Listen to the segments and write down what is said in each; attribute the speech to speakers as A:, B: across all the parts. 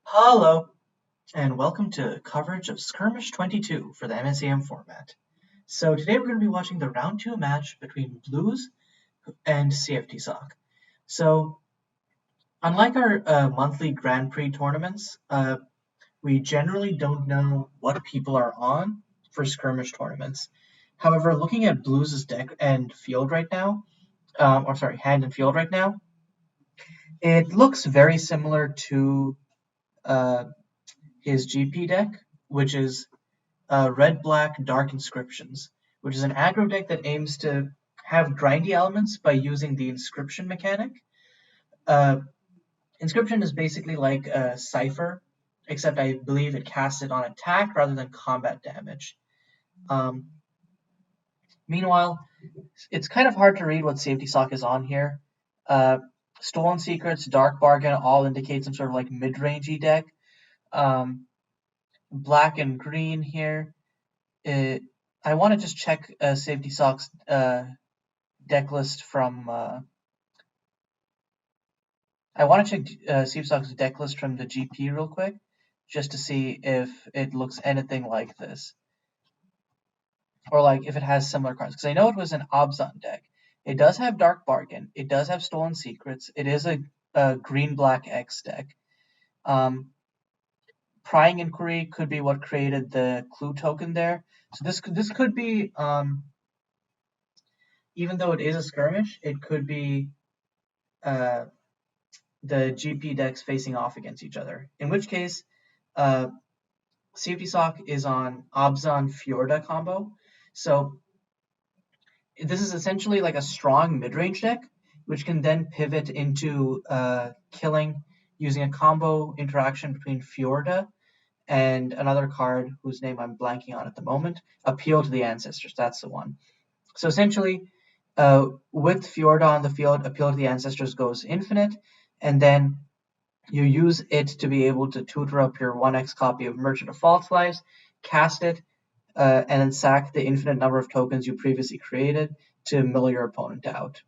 A: Hello, and welcome to coverage of Skirmish 22 for the MSEM format. So today we're going to be watching the round 2 match between Blues and cftsoc. So unlike our monthly Grand Prix tournaments, we generally don't know what people are on for Skirmish tournaments. However, looking at Blues' deck and field right now, hand and field right now, it looks very similar to uh, his GP deck, which is red-black dark Inscriptions, which is an aggro deck that aims to have grindy elements by using the inscription mechanic. Uh, Inscription is basically like a cipher, except I believe it casts it on attack rather than combat damage. Um, Meanwhile, it's kind of hard to read what cftsoc is on here. Stolen Secrets, Dark Bargain all indicate some sort of like mid-rangey deck. Black and green here. I want to just check cftsoc deck list from. I want to check cftsoc deck list from the GP real quick, just to see if it looks anything like this, or like if it has similar cards. Because I know it was an Abzan deck. It does have Dark Bargain. It does have Stolen Secrets. It is a green-black X deck. Prying Inquiry could be what created the clue token there. So this could be, even though it is a skirmish, it could be the GP decks facing off against each other. In which case, cftsoc is on Abzan Fjorda combo. So this is essentially like a strong mid-range deck, which can then pivot into killing using a combo interaction between Fjorda and another card whose name I'm blanking on at the moment. Appeal to the Ancestors, that's the one. So essentially, with Fjorda on the field, Appeal to the Ancestors goes infinite, and then you use it to be able to tutor up your 1x copy of Merchant of False Lives, cast it, and then sack the infinite number of tokens you previously created to mill your opponent out.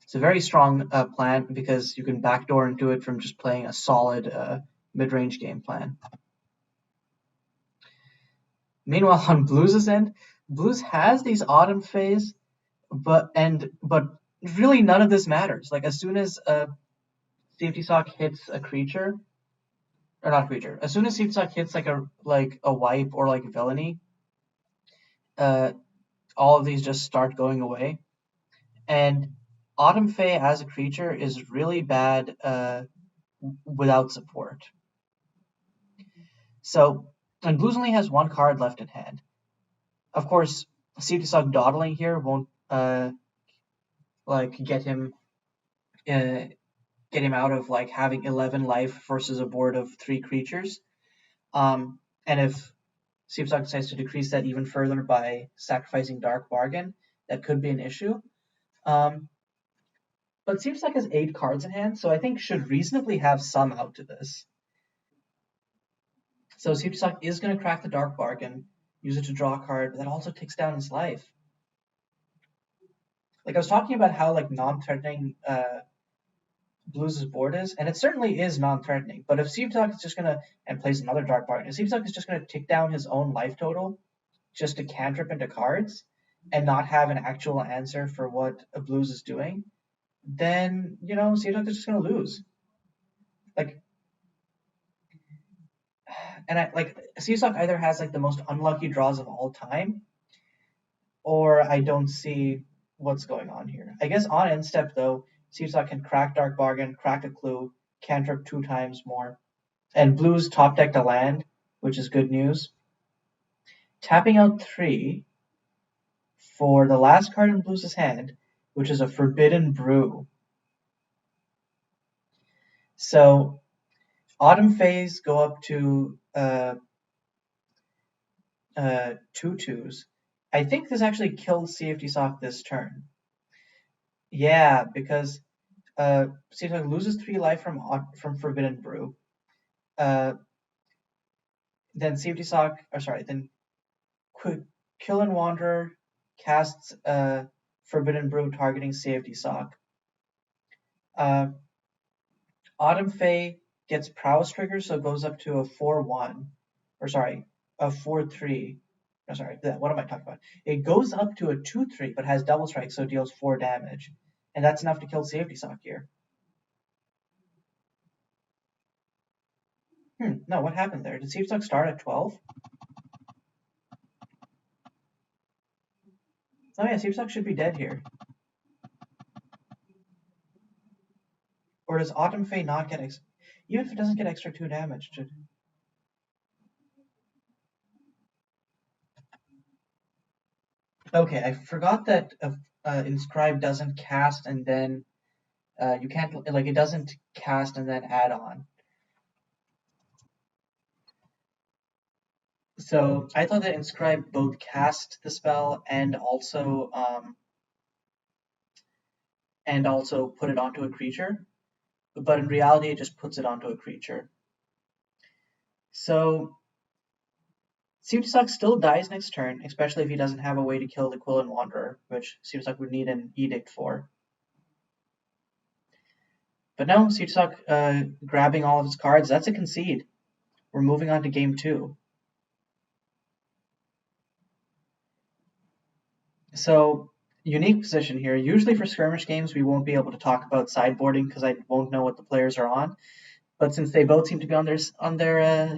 A: It's a very strong plan because you can backdoor into it from just playing a solid mid-range game plan. Meanwhile, on Blues' end, Blues has these Autumn Phase, but really none of this matters. Like as soon as cftsoc hits a creature, or not creature, as soon as cftsoc hits like a wipe or like villainy, all of these just start going away. And Autumn Fae as a creature is really bad without support. So, and Blues only has one card left in hand. Of course, cftsoc dawdling here won't like get him out of like having 11 life versus a board of 3 creatures. And if cftsoc decides to decrease that even further by sacrificing Dark Bargain, that could be an issue. But cftsoc has 8 cards in hand, so I think should reasonably have some out to this. So cftsoc is going to crack the Dark Bargain, use it to draw a card, but that also takes down his life. Like I was talking about how like non-threatening Blues' board is, and it certainly is non-threatening. But if cftsoc is just gonna and plays another Dark Bargain, if cftsoc is just gonna tick down his own life total just to cantrip into cards and not have an actual answer for what a Blues is doing, then cftsoc is just gonna lose. Like, and cftsoc either has like the most unlucky draws of all time, or I don't see what's going on here. I guess on end step though, cftsoc can crack Dark Bargain, crack a clue, cantrip 2 times more. And Blues top decked a land, which is good news. Tapping out 3 for the last card in Blues' hand, which is a Forbidden Brew. So Autumn Phase go up to 2/2s. I think this actually killed cftsoc this turn. Yeah, because cftsoc loses 3 life from Forbidden Brew. Then cftsoc, then Kill Wanderer casts Forbidden Brew targeting cftsoc. Autumn Fae gets prowess trigger, so it goes up to a 4-1, or sorry, a 4-3. No, sorry, what am I talking about? It goes up to a 2-3, but has double strike, so it deals 4 damage, and that's enough to kill cftsoc here. No, what happened there? Did cftsoc start at 12? Oh yeah, cftsoc should be dead here. Or does Autumn Fae not get even if it doesn't get extra 2 damage? Okay, I forgot that Inscribe doesn't cast and then you can't, like, it doesn't cast and then add on. So I thought that Inscribe both cast the spell and also put it onto a creature, but in reality it just puts it onto a creature. So cftsoc still dies next turn, especially if he doesn't have a way to kill the Quillen Wanderer, which cftsoc would need an edict for. But no, cftsoc grabbing all of his cards, that's a concede. We're moving on to game 2. So, unique position here. Usually for skirmish games, we won't be able to talk about sideboarding because I won't know what the players are on. But since they both seem to be on their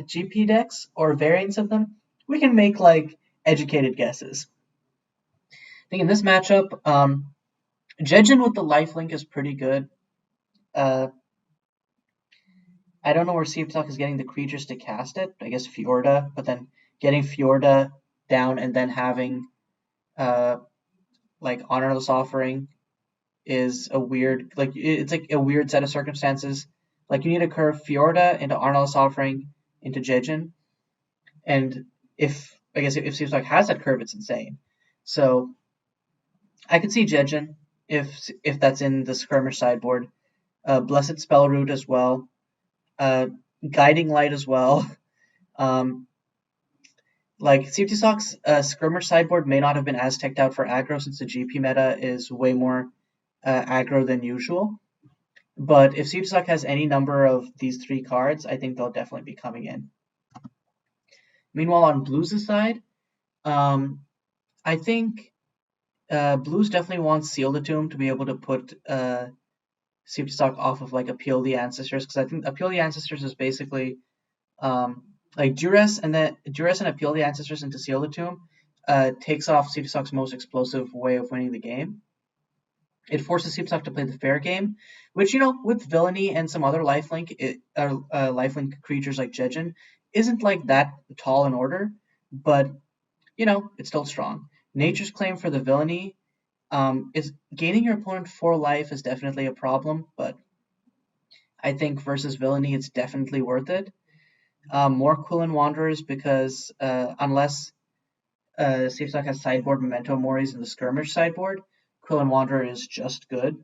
A: GP decks or variants of them, we can make like educated guesses. I think in this matchup, Jejin with the lifelink is pretty good. I don't know where cftsoc is getting the creatures to cast it. I guess Fjorda, but then getting Fjorda down and then having like Honorless Offering is a weird, like, it's like a weird set of circumstances. Like, you need to curve Fjorda into Honorless Offering into Jejin, and if cftsoc has that curve, it's insane. So I could see Jejin if that's in the skirmish sideboard. Blessed Spell Root as well. Guiding Light as well. Like, cftsoc's skirmish sideboard may not have been as teched out for aggro since the GP meta is way more aggro than usual. But if cftsoc has any number of these 3 cards, I think they'll definitely be coming in. Meanwhile, on Blues' side, I think Blues definitely wants Seal the Tomb to be able to put cftsoc off of like Appeal the Ancestors, because I think Appeal the Ancestors is basically like Duress and Appeal the Ancestors into Seal the Tomb takes off cftsoc's most explosive way of winning the game. It forces cftsoc to play the fair game, which, you know, with Villainy and some other lifelink creatures like Jejin, isn't like that tall in order, but, you know, it's still strong. Nature's Claim for the Villainy is gaining your opponent 4 life is definitely a problem, but I think versus Villainy, it's definitely worth it. More Quillen Wanderers because unless cftsoc has sideboard Memento Moris in the skirmish sideboard, Quillen Wanderer is just good.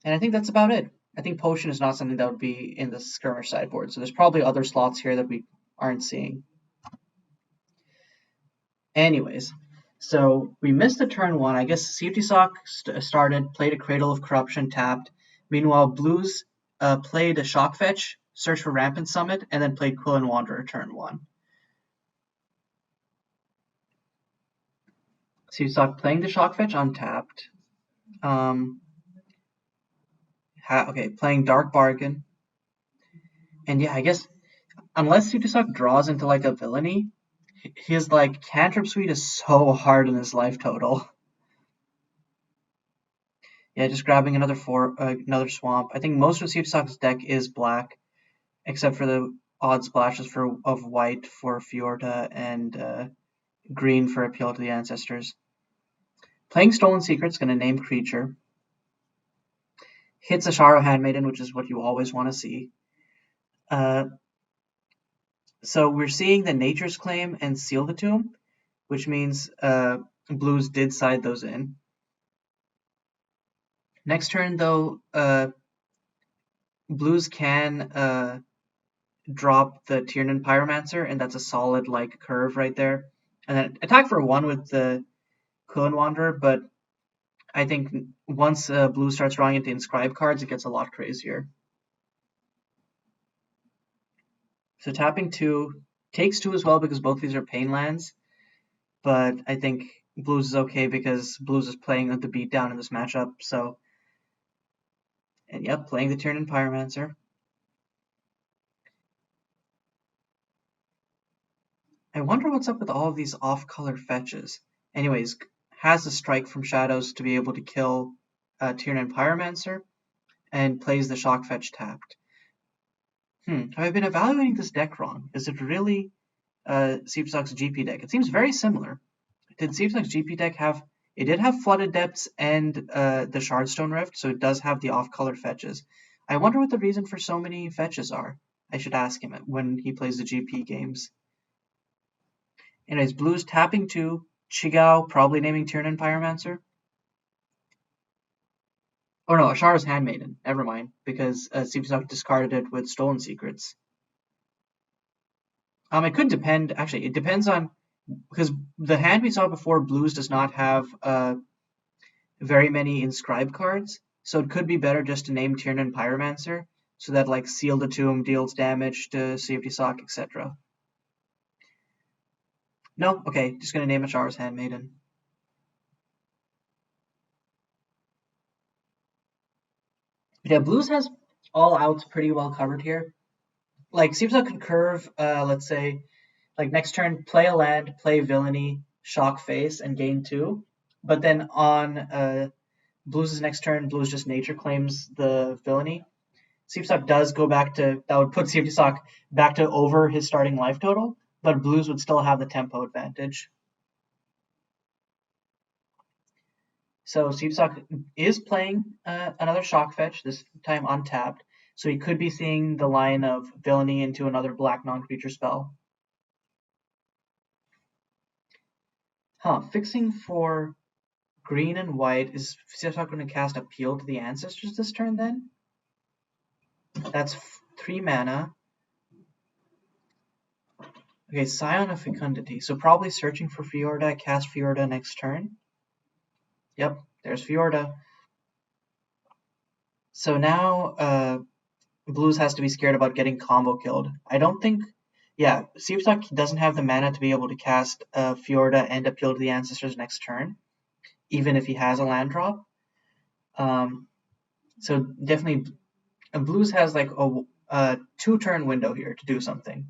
A: And I think that's about it. I think Potion is not something that would be in the skirmish sideboard, so there's probably other slots here that we aren't seeing. Anyways, so we missed the turn 1. I guess cftsoc started, played a Cradle of Corruption tapped. Meanwhile, Blues played a Shock Fetch, Search for Rampant Summit, and then played Quillen Wanderer turn 1. cftsoc playing the Shock Fetch untapped. Playing Dark Bargain. And yeah, I guess unless cftsoc draws into like a Villainy, his like Cantrip Suite is so hard in his life total. Yeah, just grabbing another swamp. I think most of cftsoc deck is black, except for the odd splashes of white for Fjorda and green for Appeal to the Ancestors. Playing Stolen Secret's going to name creature. Hits a Sharo Handmaiden, which is what you always want to see. So we're seeing the Nature's Claim and Seal the Tomb, which means Blues did side those in. Next turn, though, Blues can drop the Tiernan Pyromancer, and that's a solid like curve right there. And then attack for 1 with the Quillen Wanderer, but I think once Blue starts drawing into Inscribe cards, it gets a lot crazier. So tapping 2 takes 2 as well because both these are pain lands, but I think Blues is okay because Blues is playing with the beatdown in this matchup. So, and yep, playing the turn in Pyromancer. I wonder what's up with all of these off-color fetches. Anyways, has a strike from Shadows to be able to kill Tiernan Pyromancer, and plays the shock fetch tapped. Have I been evaluating this deck wrong? Is it really cftsoc GP deck? It seems very similar. Did cftsoc GP deck have... It did have Flooded Depths and the Shardstone Rift, so it does have the off-color fetches. I wonder what the reason for so many fetches are. I should ask him when he plays the GP games. Anyways, Blues tapping 2, Chigao probably naming Tiernan Pyromancer. Oh no, Ashara's Handmaiden. Never mind, because cftsoc discarded it with Stolen Secrets. It could depend. Actually, it depends on, because the hand we saw before, Blues does not have very many inscribe cards, so it could be better just to name Tiernan Pyromancer, so that like Seal the Tomb deals damage to cftsoc, etc. No, okay, just gonna name Ashara's Handmaiden. Yeah, Blues has all outs pretty well covered here. Like cftsoc could curve, let's say, like next turn, play a land, play Villainy, shock face, and gain 2. But then on Blues' next turn, Blues just nature claims the Villainy. cftsoc does go back to... That would put cftsoc back to over his starting life total, but Blues would still have the tempo advantage. So cftsoc is playing another shock fetch, this time untapped. So he could be seeing the line of Villainy into another black non-creature spell. Fixing for green and white. Is cftsoc going to cast Appeal to the Ancestors this turn then? That's 3 mana. Okay, Scion of Fecundity. So probably searching for Fjorda, cast Fjorda next turn. Yep, there's Fjorda. So now Blues has to be scared about getting combo killed. I don't think... Yeah, cftsoc doesn't have the mana to be able to cast Fjorda and Appeal to the Ancestors next turn, even if he has a land drop. So definitely, Blues has like a 2-turn window here to do something.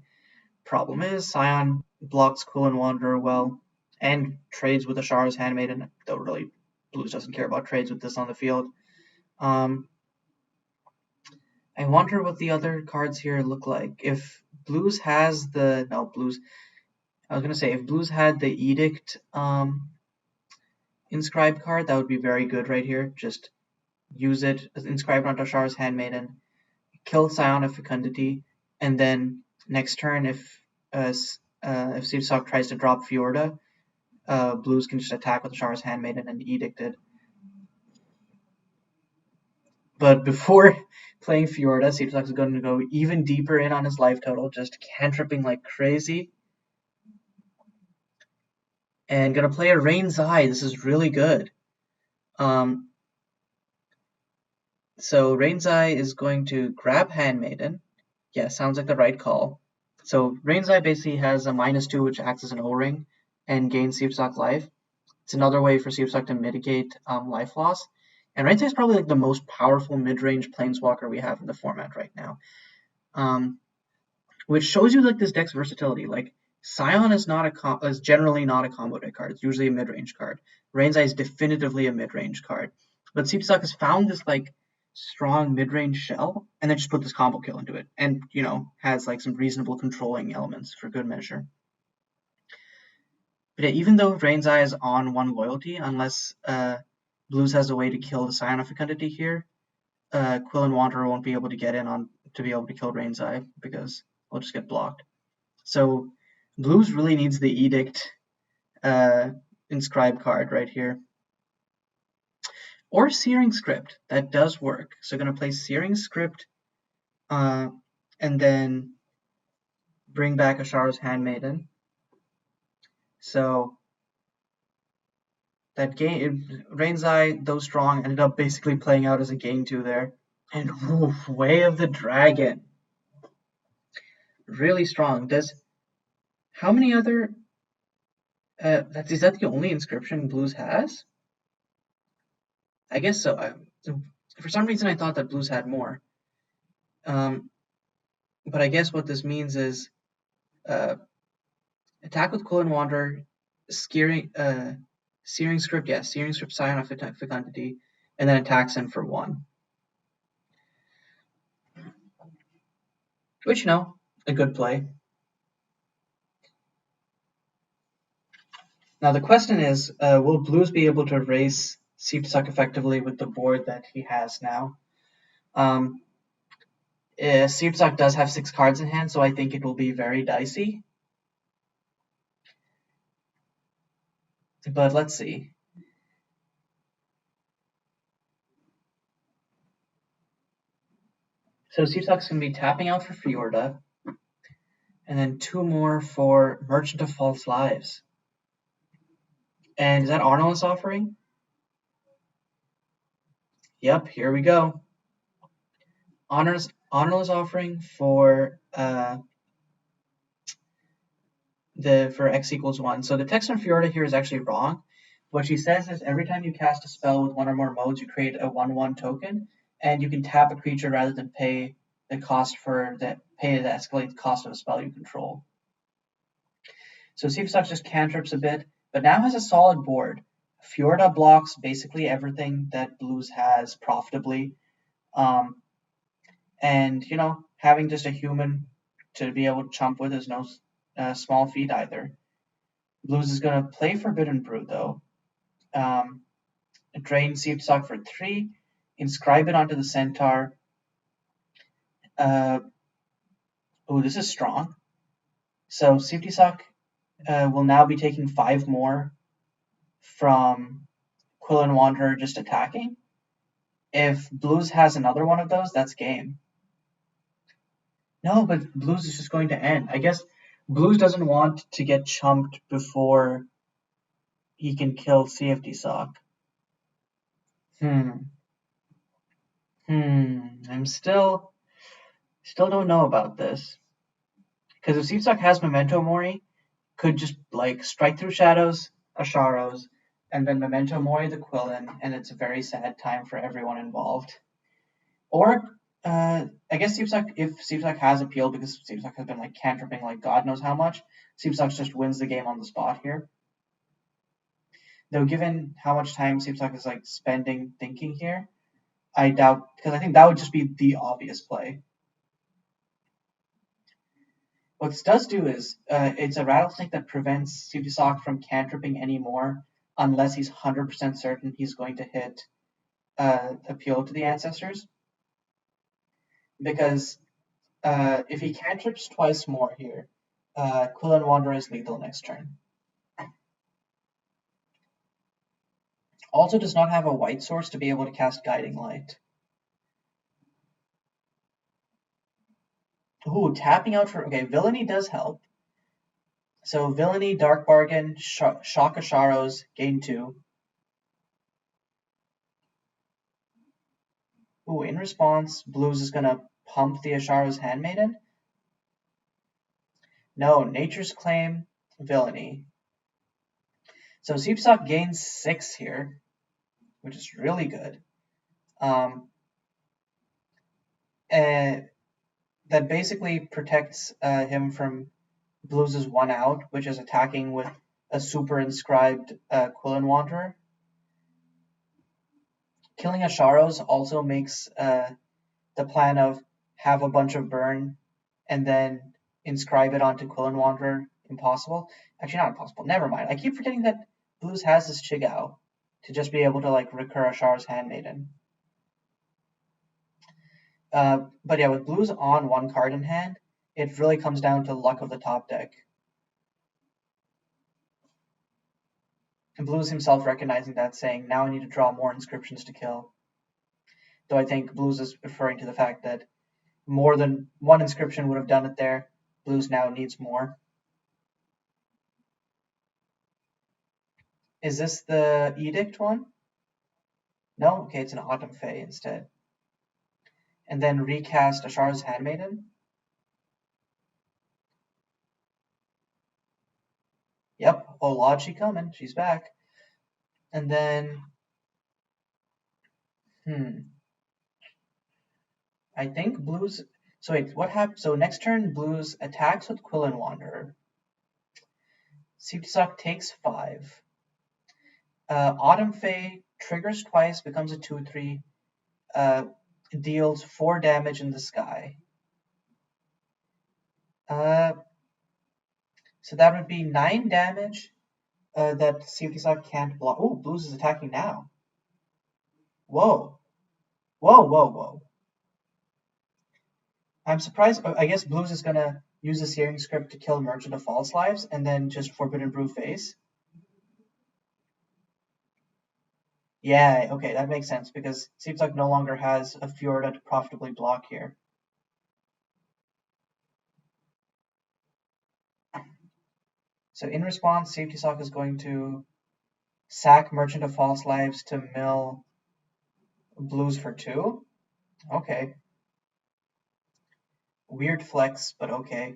A: Problem is, Scion blocks Quill and Wanderer well, and trades with Ashara's Handmaiden, though really Blues doesn't care about trades with this on the field. I wonder what the other cards here look like. If Blues has the... No, Blues... I was going to say, if Blues had the Edict inscribe card, that would be very good right here. Just use it, inscribe it onto Ashara's Handmaiden, kill Scion of Fecundity, and then next turn, if cftsoc tries to drop Fjorda, Blues can just attack with Ashara's Handmaiden and Edict it. But before playing Fjorda, cftsoc is going to go even deeper in on his life total, just cantripping like crazy. And going to play a Rain's Eye. This is really good. So Rain's Eye is going to grab Handmaiden. Yeah, sounds like the right call. So Rain's Eye basically has a -2, which acts as an O-ring, and gains cftsoc life. It's another way for cftsoc to mitigate life loss. And Rain's Eye is probably like the most powerful mid-range planeswalker we have in the format right now. Which shows you like this deck's versatility. Like Scion is generally not a combo deck card. It's usually a mid-range card. Rain's Eye is definitively a mid-range card. But cftsoc has found this like strong mid-range shell, and then just put this combo kill into it, and has like some reasonable controlling elements for good measure. But yeah, even though Rain's Eye is on 1 loyalty, unless Blues has a way to kill the Scion of Fecundity here, Quill and Wanderer won't be able to get in on to be able to kill Rain's Eye because it'll just get blocked. So Blues really needs the Edict inscribe card right here. Or Searing Script, that does work. So going to play Searing Script and then bring back Ashara's Handmaiden. So that game, Rain's Eye, though strong, ended up basically playing out as a gain 2 there. And Way of the Dragon. really strong. How many other, is that the only inscription Blues has? I guess so. For some reason I thought that Blues had more. But I guess what this means is attack with Quill and Wander, Searing Script, Searing Script Scion of Fecundity, and then attacks him for 1. Which, a good play. Now the question is, will Blues be able to race cftsoc effectively with the board that he has now? cftsoc does have 6 cards in hand, so I think it will be very dicey. But let's see. So cftsoc can be tapping out for Fjorda, and then 2 more for Merchant of False Lives. And is that Arnold's offering? Yep, here we go. Arnold's offering for for x equals 1. So the text on Fjorda here is actually wrong. What she says is every time you cast a spell with 1 or more modes, you create a 1/1 token, and you can tap a creature rather than pay the escalated cost of a spell you control. So cftsoc just cantrips a bit, but now has a solid board. Fjorda blocks basically everything that Blues has profitably. And, having just a human to be able to chump with is no small feat either. Blues is going to play Forbidden Brew, though. Drain cftsoc for 3, inscribe it onto the Centaur. This is strong. So cftsoc will now be taking 5 more from Quill and Wanderer just attacking. If Blues has another one of those, that's game. No, but Blues is just going to end. I guess Blues doesn't want to get chumped before he can kill cftsoc. I'm still don't know about this. Because if cftsoc has Memento Mori, could just strike through shadows, Asharos, and then Memento Mori the Quillen, and it's a very sad time for everyone involved. Or I guess if cftsoc has appeal, because cftsoc has been cantripping God knows how much, cftsoc just wins the game on the spot here. Though given how much time cftsoc is spending thinking here, I doubt, because I think that would just be the obvious play. What this does do is it's a rattlesnake that prevents cftsoc from cantripping anymore unless he's 100% certain he's going to hit appeal to the ancestors. Because if he cantrips twice more here, Quill and Wanderer is lethal next turn. Also does not have a white source to be able to cast Guiding Light. Ooh, tapping out for... Okay, Villainy does help. So Villainy, Dark Bargain, Shock Asharos, gain 2. Ooh, in response, Blues is going to pump the Asharos Handmaiden. No, Nature's Claim, Villainy. So cftsoc gains 6 here, which is really good. That basically protects him from Blues' 1 out, which is attacking with a super inscribed Quill and Wanderer. Killing Asharos also makes the plan of have a bunch of burn and then inscribe it onto Quill and Wanderer impossible. Actually, not impossible. Never mind. I keep forgetting that Blues has this Chigao to just be able to recur Asharo's Handmaiden. But yeah, with Blues on 1 card in hand, it really comes down to luck of the top deck. And Blues himself recognizing that, saying, now I need to draw more inscriptions to kill. Though I think Blues is referring to the fact that more than 1 inscription would have done it there. Blues now needs more. Is this the Edict one? No? Okay, it's an Autumn Fae instead. And then recast Asharo's Handmaiden. Yep, Ology coming. She's back. And then, I think Blues. So wait, what happened? So next turn, Blues attacks with Quill and Wanderer. cftsoc takes 5. Autumn Fae triggers twice, becomes a 2/3, deals 4 damage in the sky. So that would be 9 damage that cftsoc can't block. Oh, Blues is attacking now. Whoa. Whoa, whoa, whoa. I'm surprised. I guess Blues is going to use the Searing Script to kill Merchant of False Lives and then just Forbidden Brew face. Yeah, okay, that makes sense because cftsoc no longer has a Fjorda to profitably block here. So in response, cftsoc is going to sack Merchant of False Lives to mill Blues for 2. Okay. Weird flex, but okay.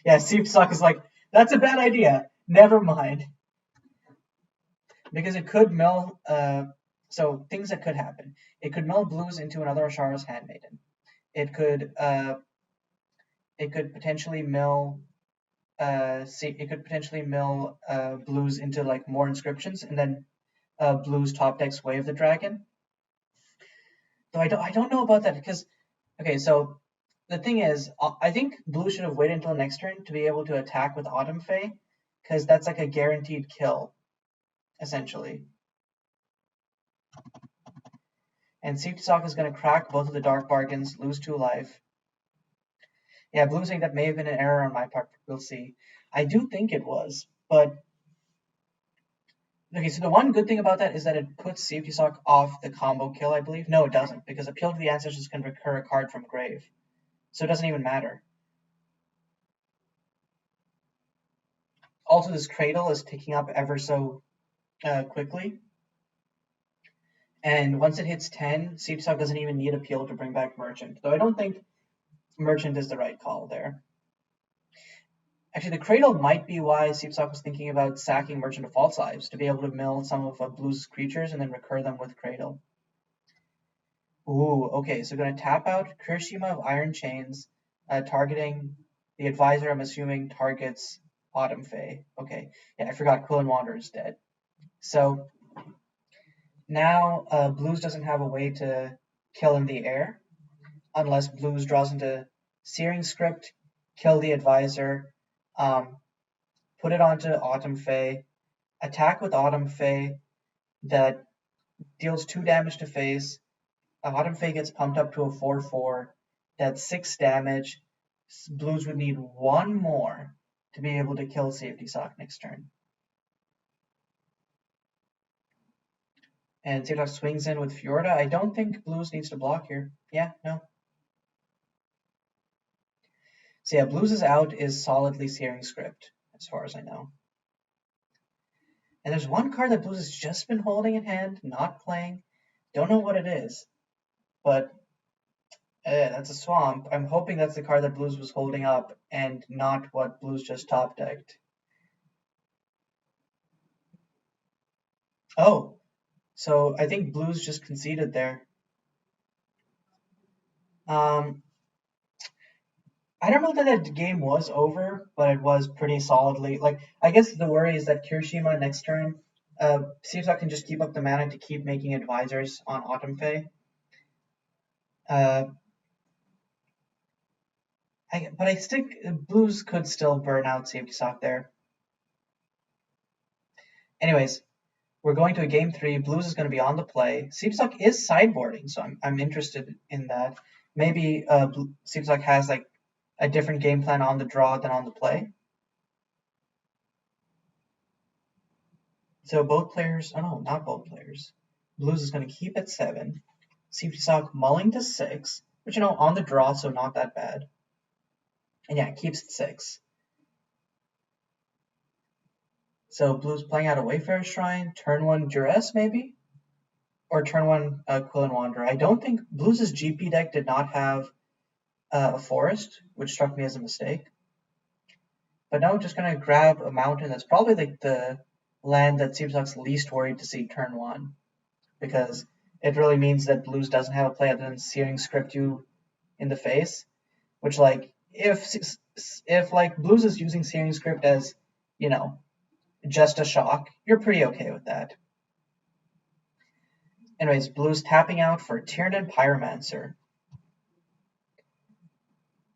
A: Yeah, cftsoc is like, that's a bad idea. Never mind. Because it could mill, so things that could happen. It could mill Blues into another Ashara's Handmaiden. It could potentially mill Blues into like more Inscriptions, and then Blues top decks Way of the Dragon. Though I don't know about that because, okay, so the thing is, I think Blue should have waited until next turn to be able to attack with Autumn Fae, because that's like a guaranteed kill, essentially. And cftsoc is going to crack both of the Dark Bargains, lose 2 life. Yeah, Blue saying that may have been an error on my part. We'll see. I do think it was, but okay. So the one good thing about that is that it puts cftsoc off the combo kill, I believe. No, it doesn't, because Appeal to the Ancestors can recur a card from grave, so it doesn't even matter. Also, this Cradle is ticking up ever so quickly, and once it hits 10, cftsoc doesn't even need Appeal to bring back Merchant. Though I don't think Merchant is the right call there. Actually, the Cradle might be why cftsoc was thinking about sacking Merchant of False Lives to be able to mill some of Blue's creatures and then recur them with Cradle. Ooh, okay, so going to tap out Kirishima of Iron Chains, targeting the Advisor, I'm assuming targets Autumn Fae. Okay, yeah, I forgot Quill and Wanderer is dead. So now Blues doesn't have a way to kill in the air, unless Blues draws into Searing Script, kill the Advisor, put it onto Autumn Fae, attack with Autumn Fae that deals 2 damage to face. Autumn Fae gets pumped up to a 4/4. That's 6 damage. Blues would need 1 more to be able to kill cftsoc next turn. And cftsoc swings in with Fjorda. I don't think Blues needs to block here. Yeah, no. So yeah, Blues' out is solidly Searing Script, as far as I know. And there's one card that Blues has just been holding in hand, not playing. Don't know what it is, but that's a Swamp. I'm hoping that's the card that Blues was holding up and not what Blues just top decked. Oh, so I think Blues just conceded there. I don't know that that game was over, but it was pretty solidly. Like, I guess the worry is that Kirishima next turn, cftsoc can just keep up the mana to keep making Advisors on Autumn Fae. But I think Blues could still burn out cftsoc there. Anyways, we're going to a game 3. Blues is going to be on the play. cftsoc is sideboarding, so I'm interested in that. Maybe cftsoc has like a different game plan on the draw than on the play. So both players, oh no, not both players. Blues is going to keep at 7. cftsoc mulling to 6, which, you know, on the draw, so not that bad. And yeah, keeps at 6. So Blues playing out a Wayfarer Shrine, turn 1 Duress maybe? Or turn 1 Quill and Wanderer. I don't think Blues' GP deck did not have a Forest, which struck me as a mistake. But no, just gonna grab a mountain. That's probably like the land that cftsoc least worried to see turn 1, because it really means that Blues doesn't have a play other than Searing Script you in the face. Which, like, if like Blues is using Searing Script as, you know, just a shock, you're pretty okay with that. Anyways, Blues tapping out for Tiernan Pyromancer.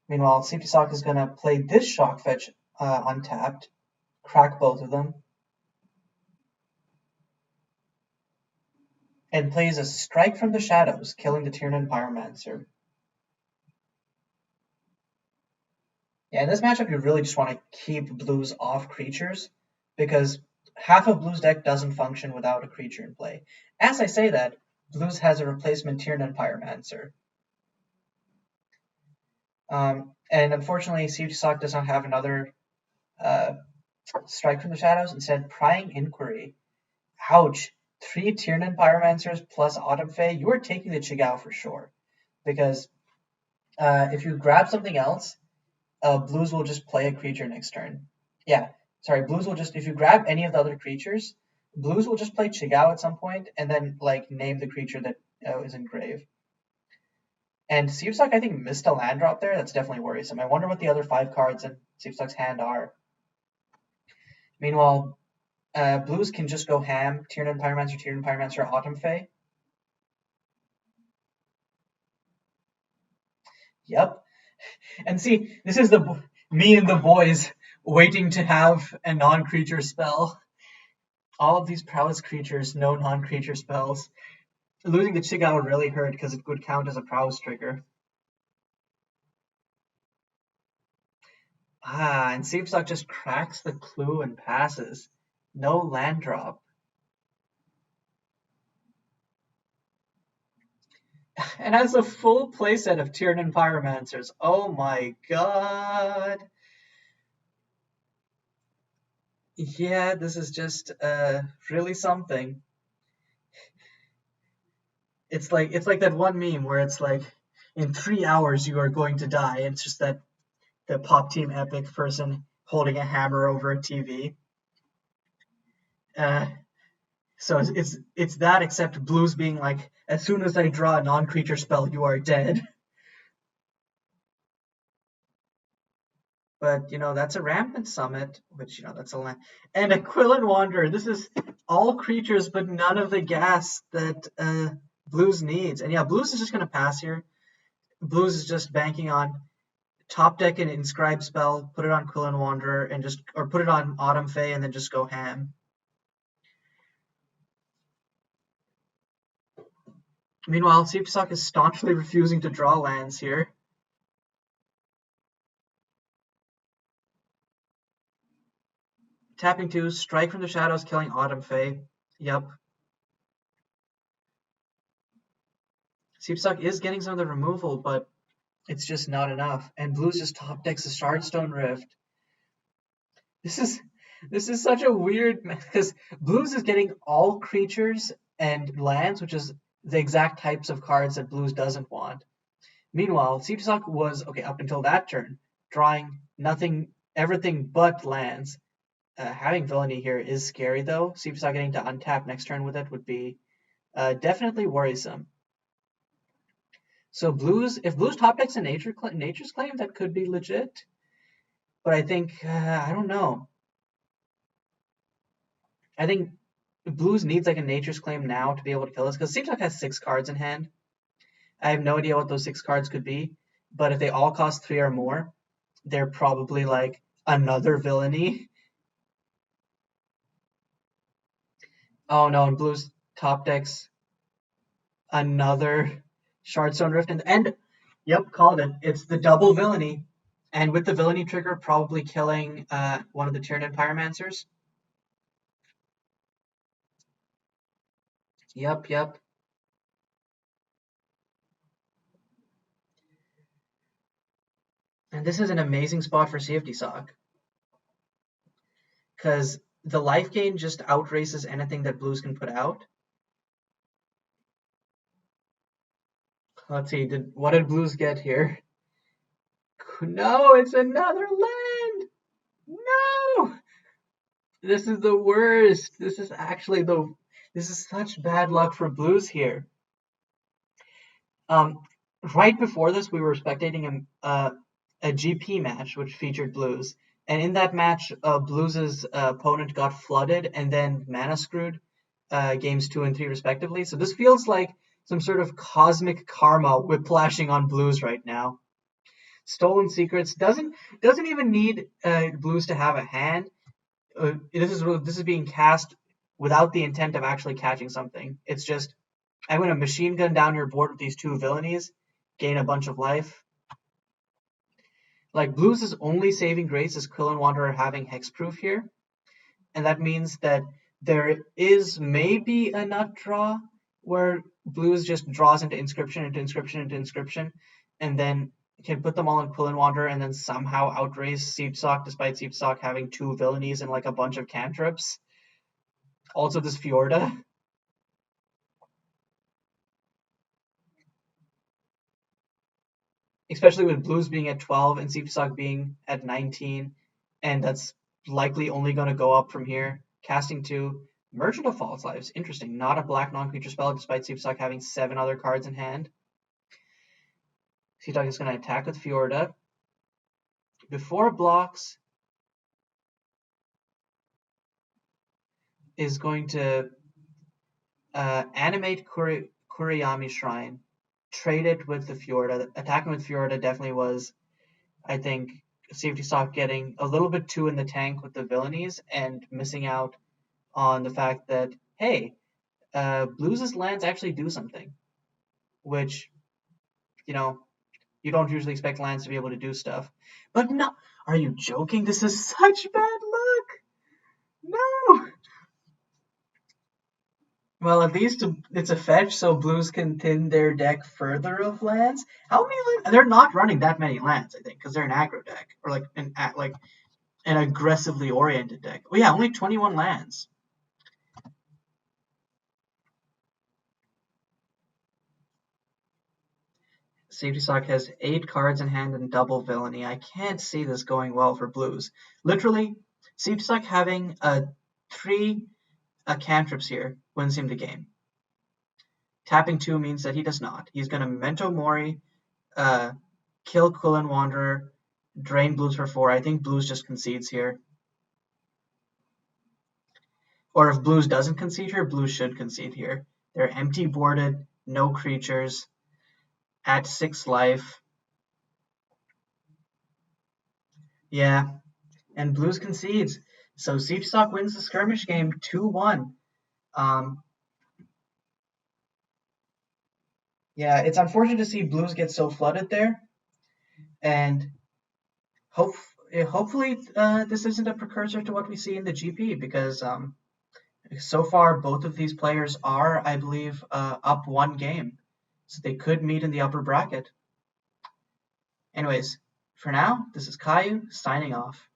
A: Meanwhile, cftsoc is going to play this shock fetch untapped, crack both of them, and plays a Strike from the Shadows, killing the Tiernan Pyromancer. Yeah, in this matchup, you really just want to keep Blues off creatures, because half of Blues deck doesn't function without a creature in play. As I say that, Blues has a replacement Tiernan Pyromancer. And unfortunately, cftsoc does not have another Strike from the Shadows. Instead, Prying Inquiry. Ouch. 3 Tiernan Pyromancers plus Autumn Fae. You are taking the Chigao for sure. Because if you grab something else, Blues will just play a creature next turn. Yeah, sorry, Blues will just, if you grab any of the other creatures, Blues will just play Chigao at some point and then, like, name the creature that is in grave. And cftsoc, I think, missed a land drop there. That's definitely worrisome. I wonder what the other 5 cards in cftsoc hand are. Meanwhile, Blues can just go ham, Tiernan Pyromancer, Autumn Fae. Yep. And see, this is me and the boys waiting to have a non-creature spell. All of these prowess creatures, no non-creature spells. Losing the Chigao would really hurt because it would count as a prowess trigger. And cftsoc just cracks the clue and passes. No land drop. And has a full playset of Tiernan Pyromancers. Oh my god. Yeah, this is just really something. It's like that one meme where it's like, in 3 hours you are going to die. It's just that the Pop Team Epic person holding a hammer over a TV. So it's that, except Blues being like, as soon as I draw a non-creature spell, you are dead. But, that's a Rampant Summit, which, that's a land. And a Quillen Wanderer. This is all creatures, but none of the gas that Blues needs. And yeah, Blues is just going to pass here. Blues is just banking on top deck an Inscribe spell, put it on Quillen Wanderer, or put it on Autumn Fae, and then just go ham. Meanwhile, cftsoc is staunchly refusing to draw lands here. Tapping 2, Strike from the Shadows, killing Autumn Fae. Yep. cftsoc is getting some of the removal, but it's just not enough. And Blues just top decks a Shardstone Rift. This is such a weird, because Blues is getting all creatures and lands, which is the exact types of cards that Blues doesn't want. Meanwhile, cftsoc was, okay, up until that turn, drawing everything but lands. Having Villainy here is scary, though. cftsoc getting to untap next turn with it would be definitely worrisome. So if Blues top decks a Nature's Claim, that could be legit. But I think, I don't know. I think Blues needs like a Nature's Claim now to be able to kill this, because cftsoc has 6 cards in hand. I have no idea what those 6 cards could be, but if they all cost 3 or more, they're probably like another Villainy. Oh no, and Blues top decks another Shardstone Rift, and yep, called it. It's the double Villainy, and with the Villainy trigger probably killing one of the Tiernan Pyromancers. Yep. And this is an amazing spot for cftsoc, because the life gain just outraces anything that Blues can put out. Let's see, what did Blues get here? No, it's another land! No! This is the worst. This is actually this is such bad luck for Blues here. Right before this, we were spectating a GP match which featured Blues, and in that match, Blues' opponent got flooded and then mana screwed games 2 and 3 respectively. So this feels like some sort of cosmic karma whiplashing on Blues right now. Stolen Secrets doesn't even need Blues to have a hand. This is being cast without the intent of actually catching something. It's just, I'm going to machine gun down your board with these 2 villainies, gain a bunch of life. Like, Blues' only saving grace is Quill and Wanderer having hexproof here, and that means that there is maybe a nut draw where Blues just draws into Inscription, into Inscription, into Inscription, and then can put them all in Quill and Wanderer and then somehow outrace cftsoc despite cftsoc having 2 villainies and like a bunch of cantrips. Also this Fjorda. Especially with Blues being at 12 and cftsoc being at 19, and that's likely only going to go up from here. Casting 2, Merchant of False Lives, interesting. Not a black non-creature spell despite cftsoc having 7 other cards in hand. cftsoc is going to attack with Fjorda. Before it blocks, is going to animate Kuriyami Shrine, trade it with the Fjorda. Attacking with Fjorda definitely was, I think, cftsoc getting a little bit too in the tank with the villainies and missing out on the fact that, hey, Blues' lands actually do something, which, you know, you don't usually expect lands to be able to do stuff. But no, are you joking? This is such bad luck. No. Well, at least it's a fetch, so Blues can thin their deck further of lands. How many lands? They're not running that many lands, I think, because they're an aggro deck or like an aggressively oriented deck. Oh yeah, only 21 lands. cftsoc has 8 cards in hand and double villainy. I can't see this going well for Blues. Literally, cftsoc having 3 cantrips here wins him the game. Tapping 2 means that he does not. He's going to Memento Mori, kill Quill and Wanderer, drain Blues for 4. I think Blues just concedes here. Or if Blues doesn't concede here, Blues should concede here. They're empty boarded, no creatures, at 6 life. Yeah, and Blues concedes. So cftsoc wins the skirmish game 2-1. Yeah, it's unfortunate to see Blues get so flooded there. And hopefully this isn't a precursor to what we see in the GP, because so far both of these players are, I believe, up 1 game. So they could meet in the upper bracket. Anyways, for now, this is Caillou signing off.